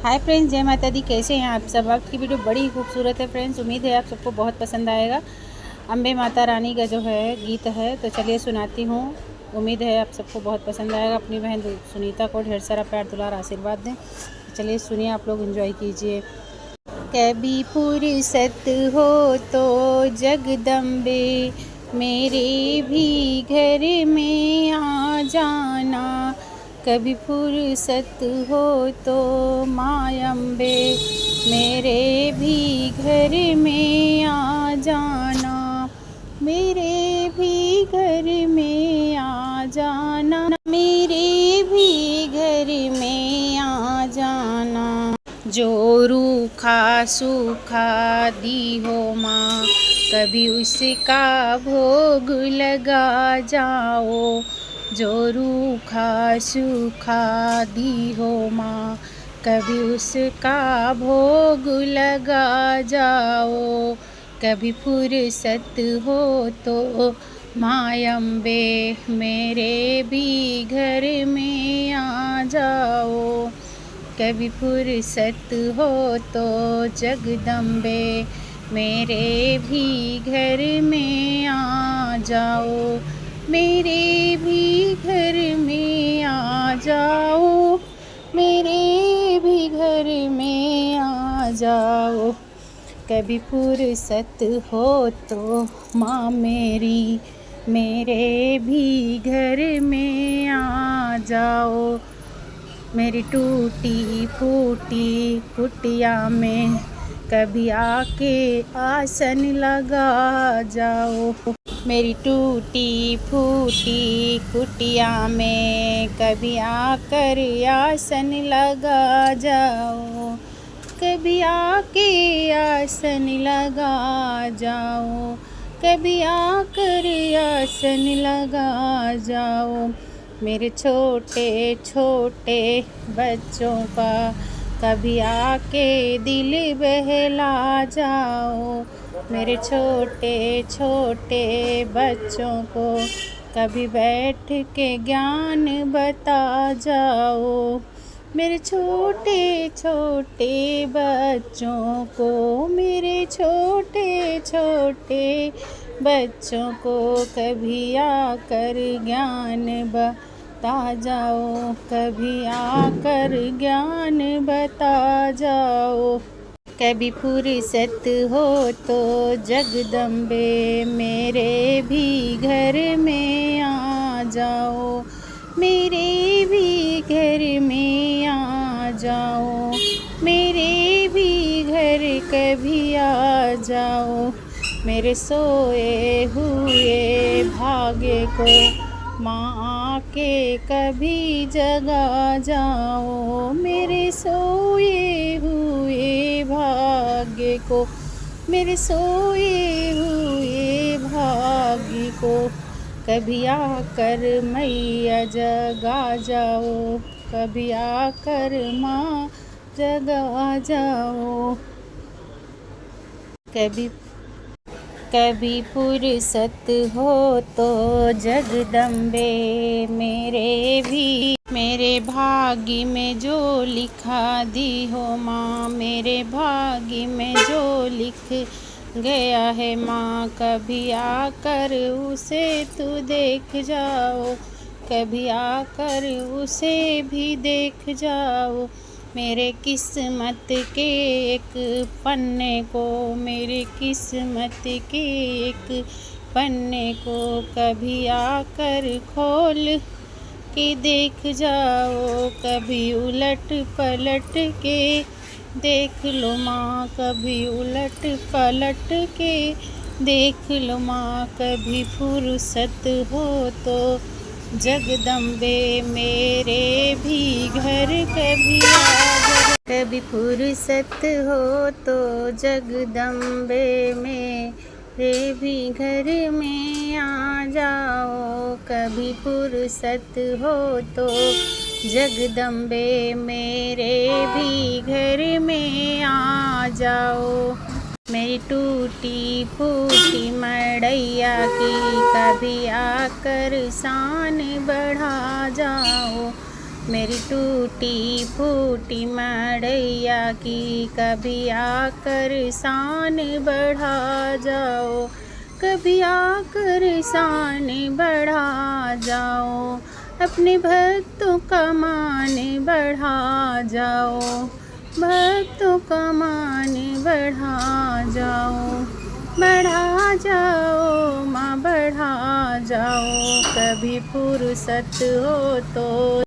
Hi friends, जय माता दी। कैसे हैं आप सब। आपकी वीडियो बड़ी ही खूबसूरत है फ्रेंड्स। उम्मीद है आप सबको बहुत पसंद आएगा। अम्बे माता रानी का जो है गीत है, तो चलिए सुनाती हूँ। उम्मीद है आप सबको बहुत पसंद आएगा। अपनी बहन सुनीता को ढेर सारा प्यार दुलार आशीर्वाद दें। तो चलिए सुनिए, आप लोग एंजॉय कीजिए। कभी फुर्सत हो तो जगदम्बे मेरे भी घर में आ जाना। कभी फुर्सत हो तो माँ अम्बे मेरे भी घर में आ जाना। मेरे भी घर में आ जाना। मेरे भी घर में आ जाना। जो रूखा सूखा दी हो माँ, कभी उसका भोग लगा जाओ। जो रूखा सूखा दी हो माँ, कभी उसका भोग लगा जाओ। कभी फुर्सत हो तो माँ अम्बे मेरे भी घर में आ जाओ। कभी फुर्सत हो तो जगदम्बे मेरे भी घर में आ जाओ। मेरे भी घर में आ जाओ। मेरे भी घर में आ जाओ। कभी फुर्सत हो तो माँ मेरी मेरे भी घर में आ जाओ। मेरी टूटी फूटी कुटिया में कभी आके आसन लगा जाओ। मेरी टूटी फूटी कुटिया में कभी आकर आसन लगा जाओ। कभी आके आसन लगा जाओ। कभी आकर आसन लगा जाओ। मेरे छोटे छोटे बच्चों का कभी आके दिल बहला जाओ। मेरे छोटे छोटे बच्चों को कभी बैठ के ज्ञान बता जाओ। मेरे छोटे छोटे बच्चों को, मेरे छोटे छोटे बच्चों को कभी आकर ज्ञान बता जाओ। कभी आकर ज्ञान बता जाओ। कभी फुर्सत हो तो जगदम्बे मेरे भी घर में आ जाओ। मेरे भी घर में आ जाओ। मेरे भी घर कभी आ जाओ। मेरे सोए हुए भाग्य को माँ आके कभी जगा जाओ। मेरे सोए हुए भाग्य को, मेरे सोए हुए भाग्य को कभी आकर मैया जगा जाओ। कभी आकर माँ जगा जाओ। कभी फुर्सत हो तो जगदम्बे मेरे भाग्य में जो लिखा दी हो माँ। मेरे भाग्य में जो लिख गया है माँ, कभी आकर उसे तू देख जाओ। कभी आकर उसे भी देख जाओ। मेरे किस्मत के एक पन्ने को, मेरे किस्मत के एक पन्ने को कभी आकर खोल के देख जाओ। कभी उलट पलट के देख लो माँ। कभी उलट पलट के देख लो माँ। कभी फुर्सत हो तो जगदम्बे मेरे भी घर कभी आ जाओ। कभी फुर्सत हो तो जगदम्बे मेरे भी घर में आ जाओ। कभी फुर्सत हो तो जगदम्बे मेरे भी घर में आ जाओ। मेरी टूटी फूटी मड़ैया की कभी आकर शान बढ़ा जाओ। मेरी टूटी फूटी मड़ैया की कभी आकर शान बढ़ा जाओ, कभी आकर शान बढ़ा जाओ, अपने भक्तों का मान बढ़ा जाओ, भक्तों का मान बढ़ा जाओ, बढ़ा जाओ माँ बढ़ा जाओ, कभी फुर्सत हो तो